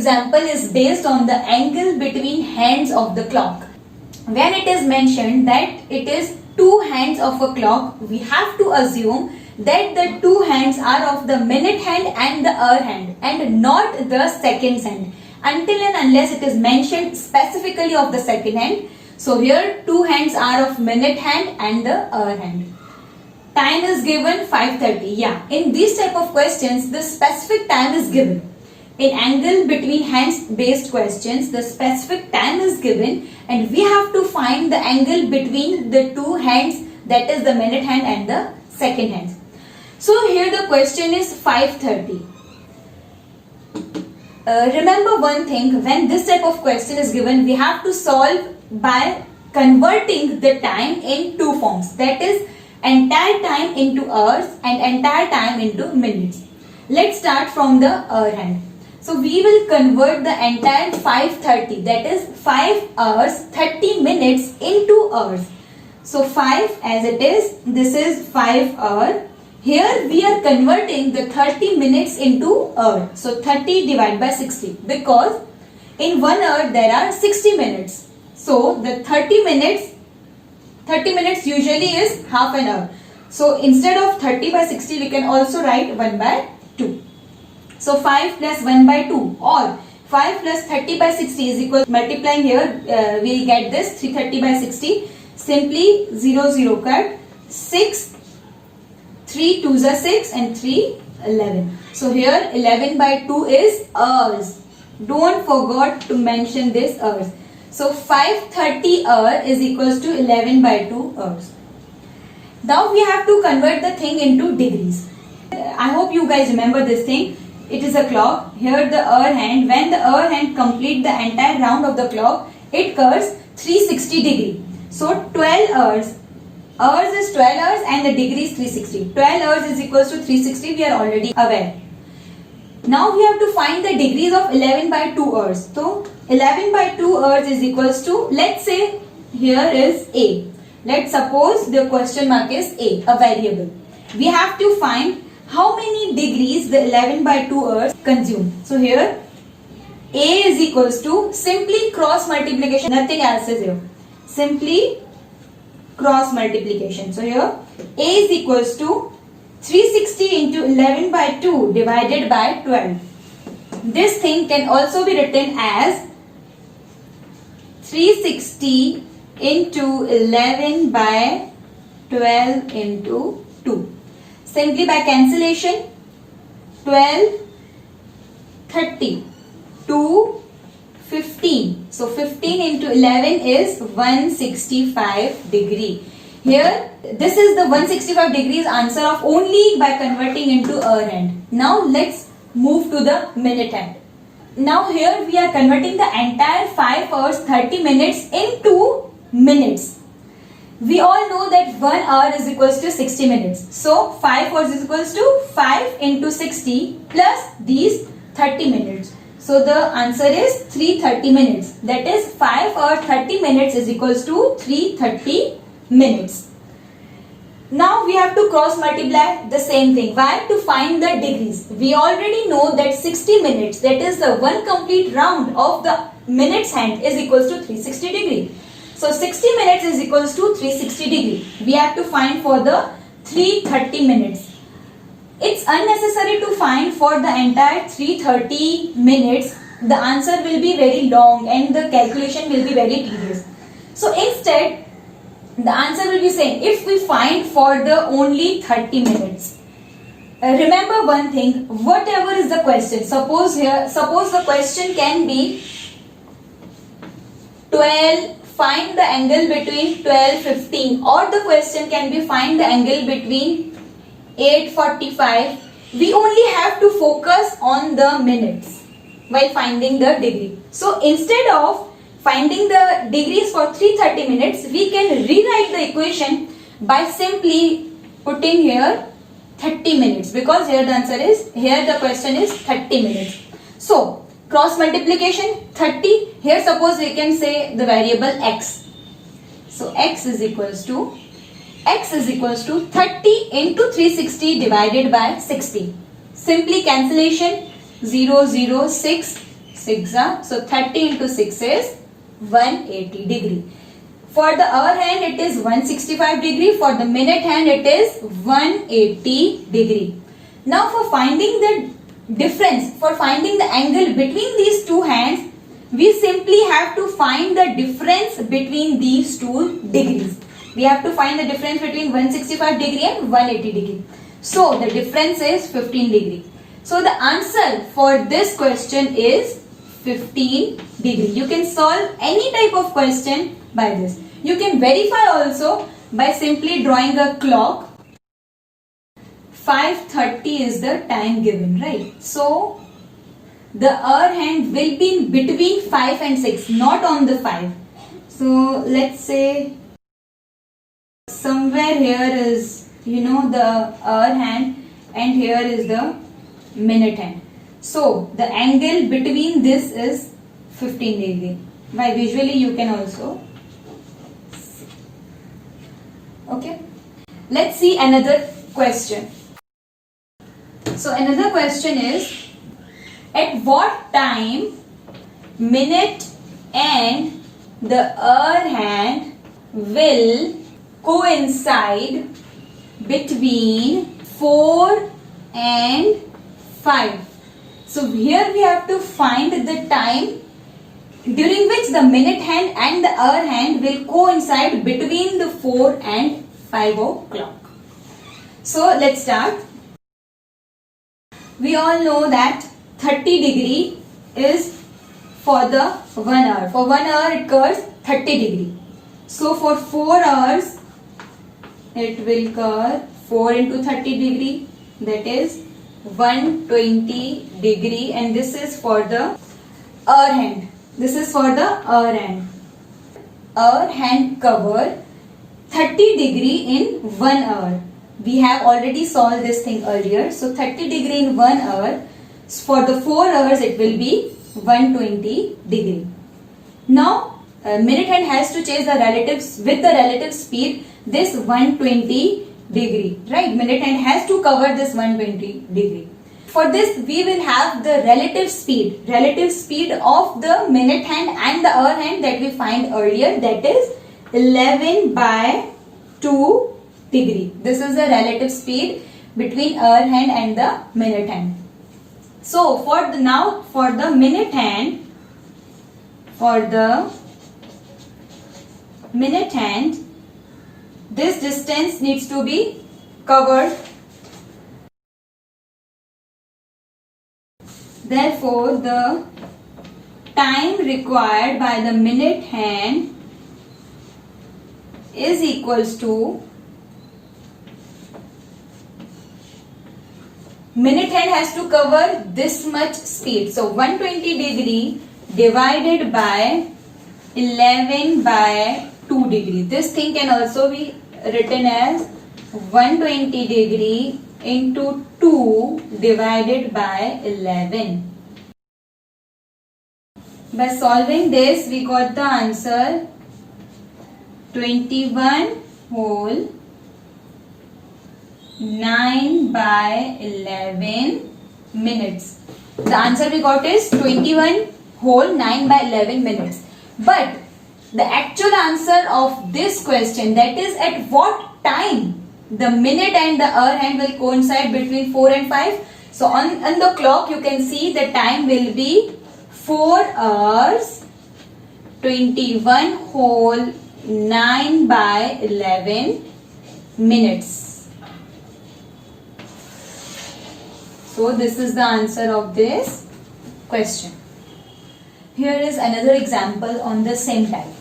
example is based on the angle between hands of the clock. When it is mentioned that it is two hands of a clock, we have to assume that the two hands are of the minute hand and the hour hand and not the seconds hand, until and unless it is mentioned specifically of the second hand. So here two hands are of minute hand and the hour hand. Time is given 5:30. Yeah, in these type of questions the specific time is given. In angle between hands based questions, the specific time is given and we have to find the angle between the two hands, that is the minute hand and the second hand. So here the question is 5:30. Remember one thing, when this type of question is given, we have to solve by converting the time in two forms, that is entire time into hours and entire time into minutes. Let's start from the hour hand. So we will convert the entire 5:30, that is 5 hours 30 minutes into hours. So 5 as it is, this is 5 hour. Here we are converting the 30 minutes into hour. So 30 divided by 60, because in 1 hour there are 60 minutes. So the 30 minutes usually is half an hour. So instead of 30 by 60 we can also write 1 by 2. So 5 plus 1 by 2 or 5 plus 30 by 60 is equal, multiplying here we will get this 330 by 60. Simply 0 0 cut, 6, 3 2s are 6 and 3 11. So here 11 by 2 is hours. Don't forget to mention this hours. So 5:30 hour is equals to 11 by 2 hours. Now we have to convert the thing into degrees. I hope you guys remember this thing. It is a clock. Here the hour hand. When the hour hand complete the entire round of the clock, it curves 360 degree. So 12 hours. Hours is 12 hours and the degree is 360. 12 hours is equals to 360. We are already aware. Now we have to find the degrees of 11 by 2 hours. So 11 by 2 hours is equals to, let's say here is A. Let's suppose the question mark is A, a variable. We have to find how many degrees the 11 by 2 hours consume. So here A is equals to simply cross multiplication, nothing else is here. Simply cross multiplication. So here A is equals to 360 into 11 by 2 divided by 12. This thing can also be written as 360 into 11 by 12 into 2. Simply by cancellation, 12, 30, 2, 15. So 15 into 11 is 165 degree. Here this is the 165 degrees answer of only by converting into hour hand. Now let's move to the minute hand. Now here we are converting the entire 5 hours 30 minutes into minutes. We all know that 1 hour is equals to 60 minutes. So 5 hours is equals to 5 into 60 plus these 30 minutes. So the answer is 330 minutes. That is 5 hours 30 minutes is equals to 330 minutes. Now we have to cross multiply the same thing. Why? To find the degrees. We already know that 60 minutes, that is the one complete round of the minutes hand, is equals to 360 degree. So 60 minutes is equals to 360 degree. We have to find for the 330 minutes. It's unnecessary to find for the entire 330 minutes. The answer will be very long and the calculation will be very tedious. So instead, the answer will be same if we find for the only 30 minutes. Remember one thing, whatever is the question, suppose the question can be 12, find the angle between 12:15, or the question can be find the angle between 8:45. We only have to focus on the minutes while finding the degree. So instead of finding the degrees for 330 minutes, we can rewrite the equation by simply putting here 30 minutes, because here the answer is, here the question is 30 minutes. So cross multiplication 30, here suppose we can say the variable x. So x is equals to 30 into 360 divided by 60. Simply cancellation, 0 0 6 6 so 30 into 6 is 180 degree. For the hour hand it is 165 degree. For the minute hand it is 180 degree. Now for finding the difference, for finding the angle between these two hands, we simply have to find the difference between these two degrees. We have to find the difference between 165 degree and 180 degree. So the difference is 15 degree. So the answer for this question is 15 degree. You can solve any type of question by this. You can verify also by simply drawing a clock. 5:30 is the time given, right? So the hour hand will be between 5 and 6, not on the 5. So let's say somewhere here is, the hour hand and here is the minute hand. So the angle between this is 15 degree. By visually you can also see. Okay. Let's see another question. So another question is, at what time minute and the hour hand will coincide between 4 and 5? So here we have to find the time during which the minute hand and the hour hand will coincide between the 4 and 5 o'clock. So let's start. We all know that 30 degree is for the 1 hour. For 1 hour it curves 30 degree. So for 4 hours it will curve 4 into 30 degree, that is 120 degree, and this is for the hour hand. This is for the hour hand. Hour hand cover 30 degree in 1 hour. We have already solved this thing earlier. So 30 degree in 1 hour. For the 4 hours it will be 120 degree. Now minute hand has to change the relatives with the relative speed this 120 degree, right? Minute hand has to cover this 120 degree. For this we will have the relative speed of the minute hand and the hour hand that we find earlier, that is 11 by 2 degree. This is the relative speed between hour hand and the minute hand. So for the minute hand, this distance needs to be covered. Therefore, the time required by the minute hand is equals to, minute hand has to cover this much speed. So 120 degree divided by 11 by 2 degree. This thing can also be written as 120 degree into 2 divided by 11. By solving this, we got the answer 21 whole 9 by 11 minutes. The answer we got is 21 whole 9 by 11 minutes. But the actual answer of this question, that is at what time the minute and the hour hand will coincide between 4 and 5. So on the clock you can see the time will be 4 hours 21 whole 9 by 11 minutes. So this is the answer of this question. Here is another example on the same type.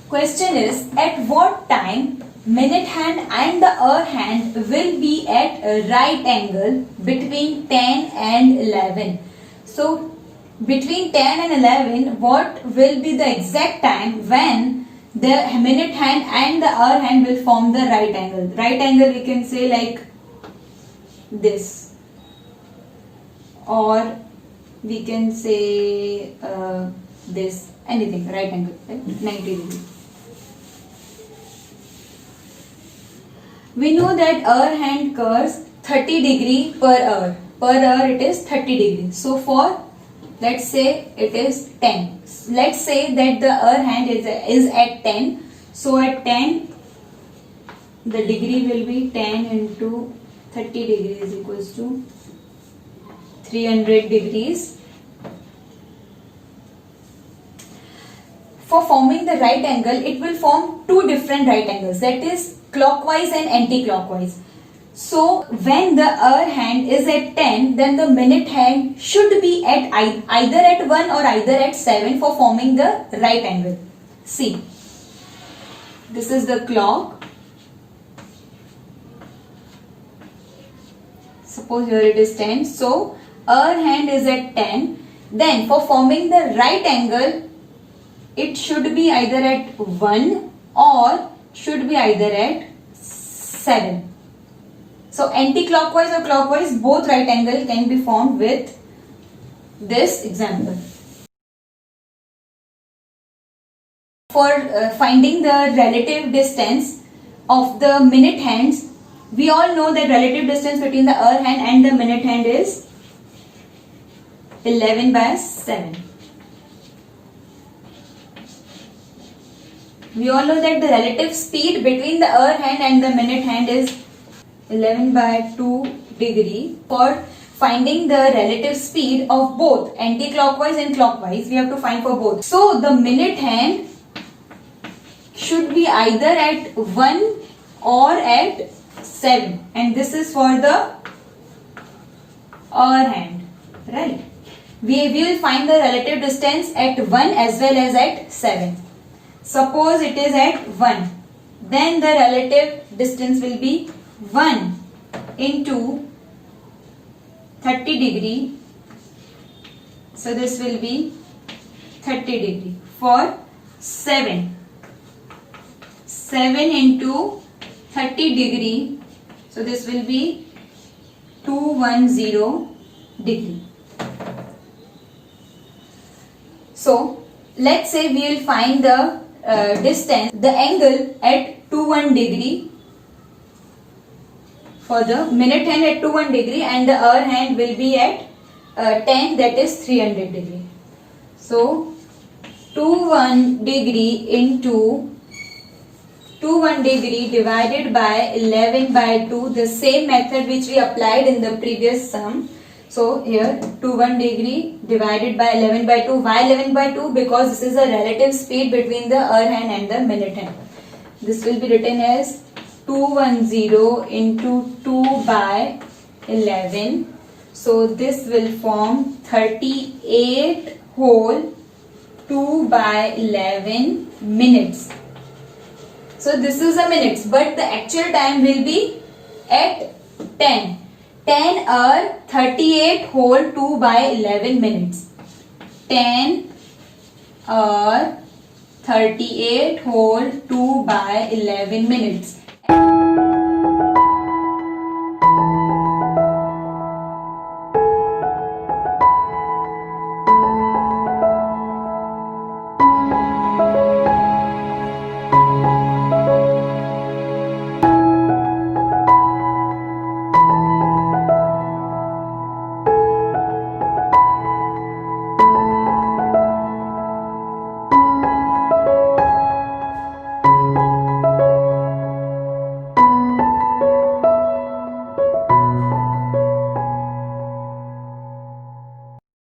Question is, at what time minute hand and the hour hand will be at a right angle between 10 and 11. So between 10 and 11, what will be the exact time when the minute hand and the hour hand will form the right angle? Right angle we can say like this, or we can say this, anything, right angle, right? 90 degrees. We know that hour hand curves 30 degree per hour. Per hour it is 30 degrees. So for let's say it is 10. Let's say that the hour hand is at 10. So at 10 the degree will be 10 into 30 degrees equals to 300 degrees. For forming the right angle, it will form two different right angles, that is clockwise and anti-clockwise. So when the hour hand is at 10, then the minute hand should be at either at 1 or either at 7 for forming the right angle. See, this is the clock. Suppose here it is 10. So hour hand is at 10. Then for forming the right angle, it should be either at 1 or should be either at 7. So anti-clockwise or clockwise, both right angle can be formed with this example. For finding the relative distance of the minute hands, we all know that relative distance between the hour hand and the minute hand is 11/7. We all know that the relative speed between the hour hand and the minute hand is 11/2 degree. For finding the relative speed of both anti-clockwise and clockwise, we have to find for both. So the minute hand should be either at 1 or at 7, and this is for the hour hand, right? We will find the relative distance at 1 as well as at 7. Suppose it is at 1, then the relative distance will be 1 into 30 degree. So this will be 30 degree. For 7 into 30 degree, so this will be 210 degree. So let's say we will find the distance, the angle at 21 degree for the minute hand at 21 degree, and the hour hand will be at 10, that is 300 degree. So 21 degree into 21 degree divided by 11/2, the same method which we applied in the previous sum. So here 21 degree divided by 11/2. Why 11/2? Because this is a relative speed between the hour hand and the minute hand. This will be written as 210 into 2/11. So this will form 38 whole 2/11 minutes. So this is a minutes, but the actual time will be at 10. 10 hour 38 whole 2/11 minutes. 10 hour 38 whole 2/11 minutes.